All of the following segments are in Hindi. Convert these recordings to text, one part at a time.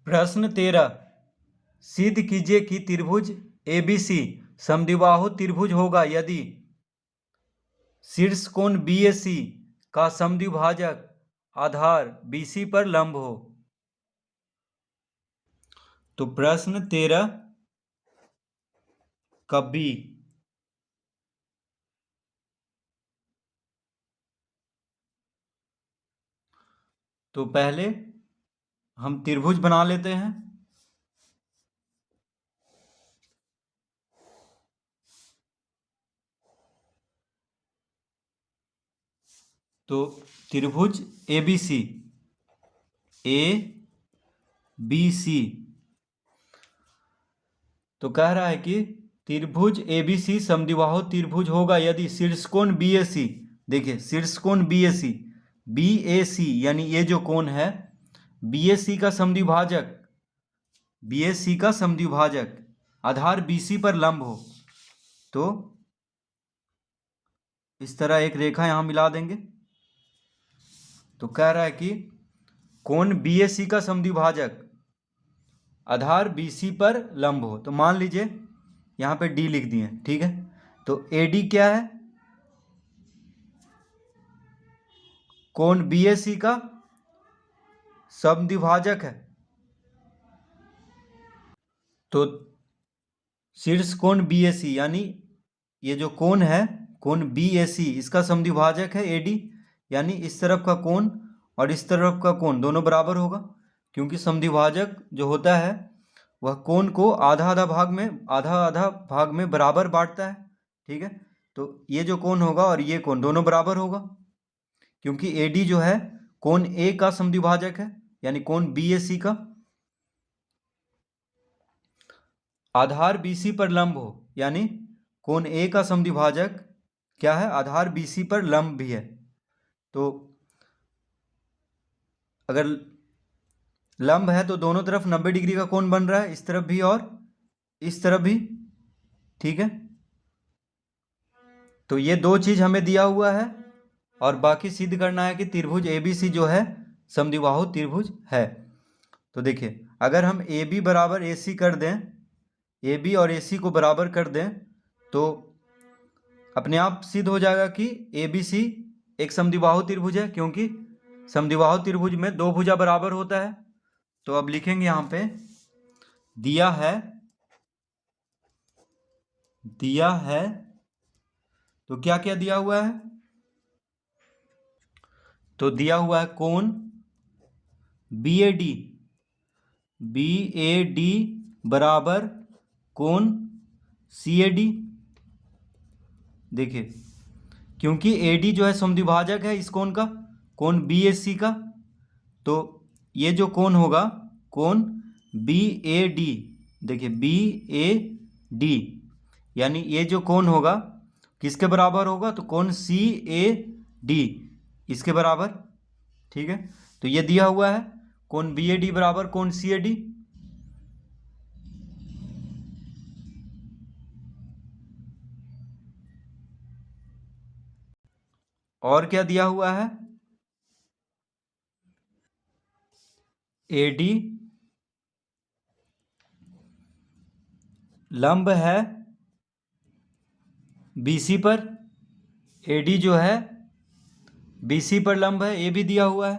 प्रश्न 13, सिद्ध कीजिए कि त्रिभुज एबीसी समद्विबाहु त्रिभुज होगा यदि शीर्ष कोण बीएसी का समद्विभाजक आधार बीसी पर लंब हो। तो प्रश्न 13 का बी। तो पहले हम त्रिभुज बना लेते हैं। तो त्रिभुज एबीसी ए बी सी, तो कह रहा है कि त्रिभुज एबीसी समद्विबाहु त्रिभुज होगा यदि शीर्षकोण बीएसी, देखिए शीर्षकोण बीएसी, बीएसी यानी ये जो कोण है बीएसी का समद्विभाजक, बीएसी का समद्विभाजक आधार बीसी पर लंब हो। तो इस तरह एक रेखा यहां मिला देंगे। तो कह रहा है कि कोण बीएसी का समद्विभाजक आधार बीसी पर लंब हो। तो मान लीजिए यहां पे डी लिख दिए, ठीक है। तो एडी क्या है? कोण बीएसी का समद्विभाजक है। तो शीर्ष कोण बीएसी यानी ये जो कोण है कोण बीएसी इसका समद्विभाजक है एडी, यानी इस तरफ का कोण और इस तरफ का कोण दोनों बराबर होगा, क्योंकि समद्विभाजक जो होता है वह कोण को आधा आधा भाग में बराबर बांटता है, ठीक है। तो ये जो कोण होगा और ये कोण दोनों बराबर होगा, क्योंकि एडी जो है कोण ए का समद्विभाजक है, यानी कोण बीएसी का आधार बीसी पर लंब हो, यानी कोण ए का समद्विभाजक क्या है? आधार बीसी पर लंब भी है। तो अगर लंब है तो दोनों तरफ 90 डिग्री का कोण बन रहा है, इस तरफ भी और इस तरफ भी, ठीक है। तो ये दो चीज हमें दिया हुआ है और बाकी सिद्ध करना है कि त्रिभुज एबीसी जो है समद्विबाहु त्रिभुज है। तो देखिए अगर हम ए बी बराबर ए सी कर दें, ए बी और ए सी को बराबर कर दें तो अपने आप सिद्ध हो जाएगा कि ए बी सी एक समद्विबाहु त्रिभुज है, क्योंकि समद्विबाहु त्रिभुज में दो भुजा बराबर होता है। तो अब लिखेंगे यहाँ पे दिया है तो क्या क्या दिया हुआ है? तो दिया हुआ है कोण BAD बराबर कोण CAD। देखिए क्योंकि AD जो है समद्विभाजक है इस कोण का, कोण BAC का, तो ये जो कोण होगा कोण BAD, देखिए BAD यानी ये जो कोण होगा किसके बराबर होगा? तो कोण CAD इसके बराबर, ठीक है। तो ये दिया हुआ है कोण BAD बराबर कोण CAD। और क्या दिया हुआ है? AD लंब है BC पर, AD जो है BC पर लंब है, ये भी दिया हुआ है।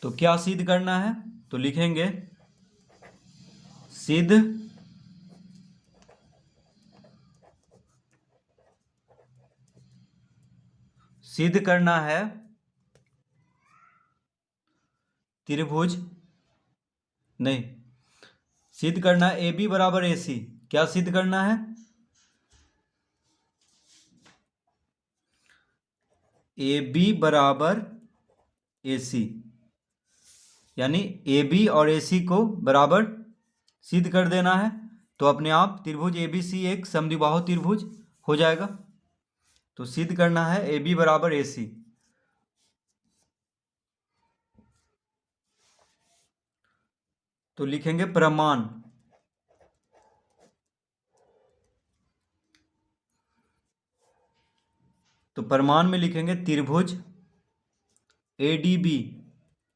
तो क्या सिद्ध करना है? तो लिखेंगे सिद्ध करना है त्रिभुज, नहीं, सिद्ध करना है AB बराबर AC। क्या सिद्ध करना है? AB बराबर AC, यानी AB और AC को बराबर सिद्ध कर देना है। तो अपने आप त्रिभुज ABC एक समद्विबाहु त्रिभुज हो जाएगा। तो सिद्ध करना है AB बराबर AC। तो लिखेंगे प्रमाण। तो प्रमाण में लिखेंगे त्रिभुज ADB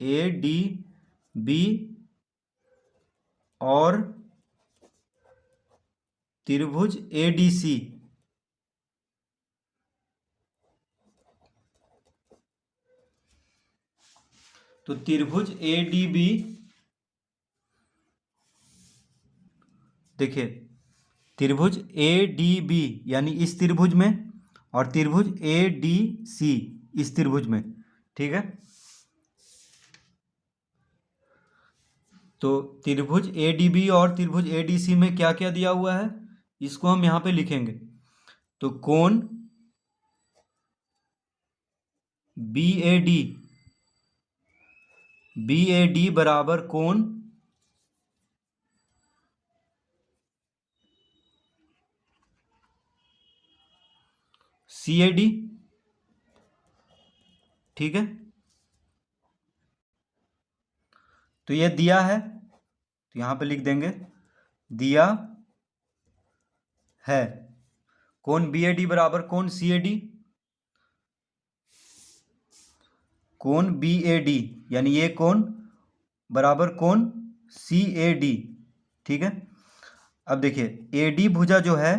ए डी बी और त्रिभुज ए डी सी। तो त्रिभुज ए डी बी, देखिए त्रिभुज ए डी बी यानी इस त्रिभुज में, और त्रिभुज ए डी सी इस त्रिभुज में, ठीक है। तो त्रिभुज ए डी बी और त्रिभुज ए डी सी में क्या क्या दिया हुआ है, इसको हम यहाँ पे लिखेंगे। तो कोण बी ए डी बराबर कोण सी ए डी, ठीक है। तो ये दिया है, तो यहाँ पे लिख देंगे दिया है कोण बी ए डी बराबर कोण सी ए डी, कोण बी ए डी यानी ये कोण बराबर कोण सी ए डी, ठीक है। अब देखिए ए डी भुजा जो है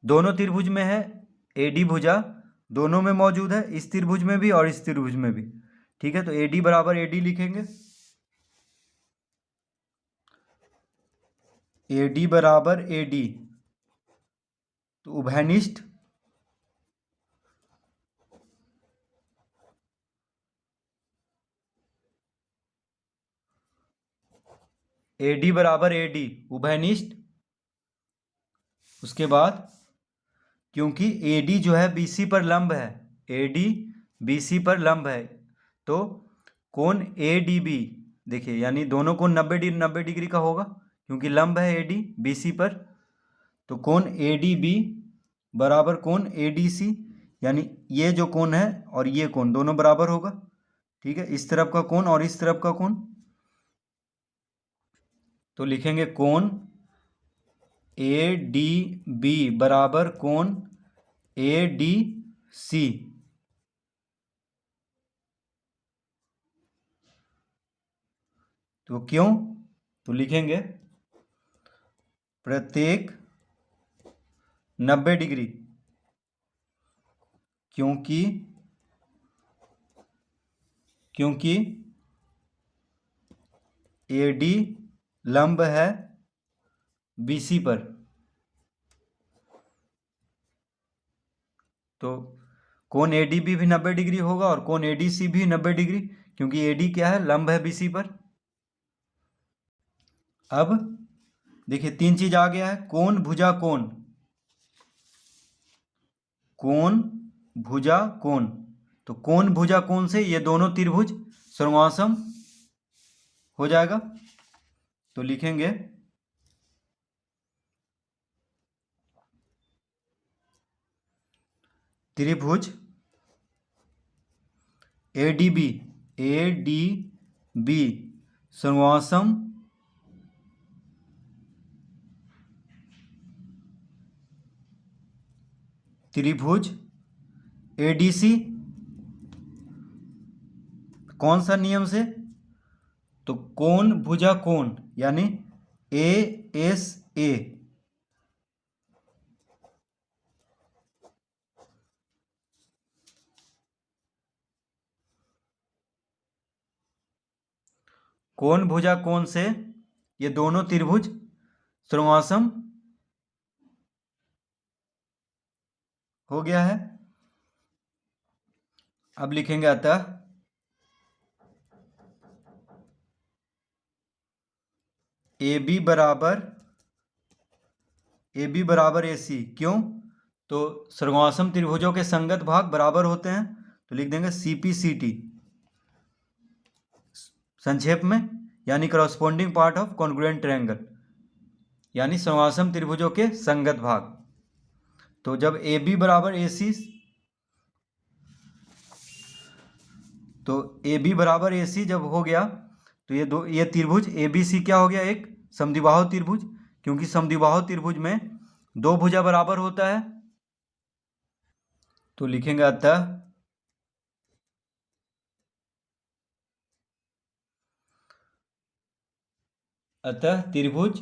दोनों त्रिभुज में है, ए डी भुजा दोनों में मौजूद है, इस त्रिभुज में भी और इस त्रिभुज में भी, ठीक है। तो ए डी बराबर ए डी लिखेंगे, ए डी बराबर ए डी, तो उभयनिष्ठ ए डी बराबर ए डी उभयनिष्ठ। उसके बाद क्योंकि ए डी जो है बी सी पर लंब है, ए डी बी सी पर लंब है, तो कोण ए डी बी, देखिए यानी दोनों कोण 90 डिग्री का होगा क्योंकि लंब है ए डी बी सी पर। तो कोण ए डी बी बराबर कोण ए डी सी, यानी ये जो कोण है और ये कोण दोनों बराबर होगा, ठीक है। इस तरफ का कोण और इस तरफ का कोण, तो लिखेंगे कोण ए डी बी बराबर कोण ए डी सी। तो क्यों, तो लिखेंगे प्रत्येक 90 डिग्री, क्योंकि ए डी लंब है बी सी पर। तो कोण ए डी बी भी 90 डिग्री होगा और कोण ए डी सी भी 90 डिग्री, क्योंकि ए डी क्या है, लंब है बी सी पर। अब देखिए 3 चीज आ गया है, कोण भुजा कोण, कोण भुजा कोण। तो कोण भुजा कोण से ये दोनों त्रिभुज सर्वासम हो जाएगा, तो लिखेंगे त्रिभुज ए डी बी सर्वासम त्रिभुज ए डी सी। कौन सा नियम से, तो कोण भुजा कोण यानी ए एस ए, कोण भुजा कोण से ये दोनों त्रिभुज सर्वासम हो गया है। अब लिखेंगे अतः ए बी बराबर ए सी। क्यों, तो सर्वासम त्रिभुजों के संगत भाग बराबर होते हैं, तो लिख देंगे सी पी सी टी संक्षेप में, यानी corresponding part of congruent triangle, यानी सर्वासम त्रिभुजों के संगत भाग। तो जब ए बी बराबर ए सी, तो ए बी बराबर ए सी जब हो गया, तो ये त्रिभुज ए बी सी क्या हो गया, एक समद्विबाहु त्रिभुज, क्योंकि समद्विबाहु त्रिभुज में दो भुजा बराबर होता है। तो लिखेंगे अतः अतः त्रिभुज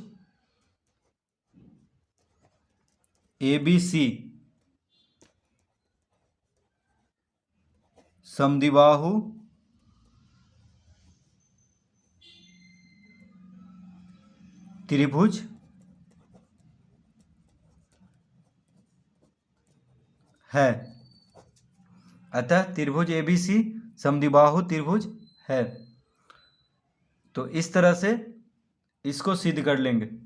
ABC समद्विबाहु त्रिभुज है। अतः त्रिभुज ABC समद्विबाहु त्रिभुज है। तो इस तरह से इसको सिद्ध कर लेंगे।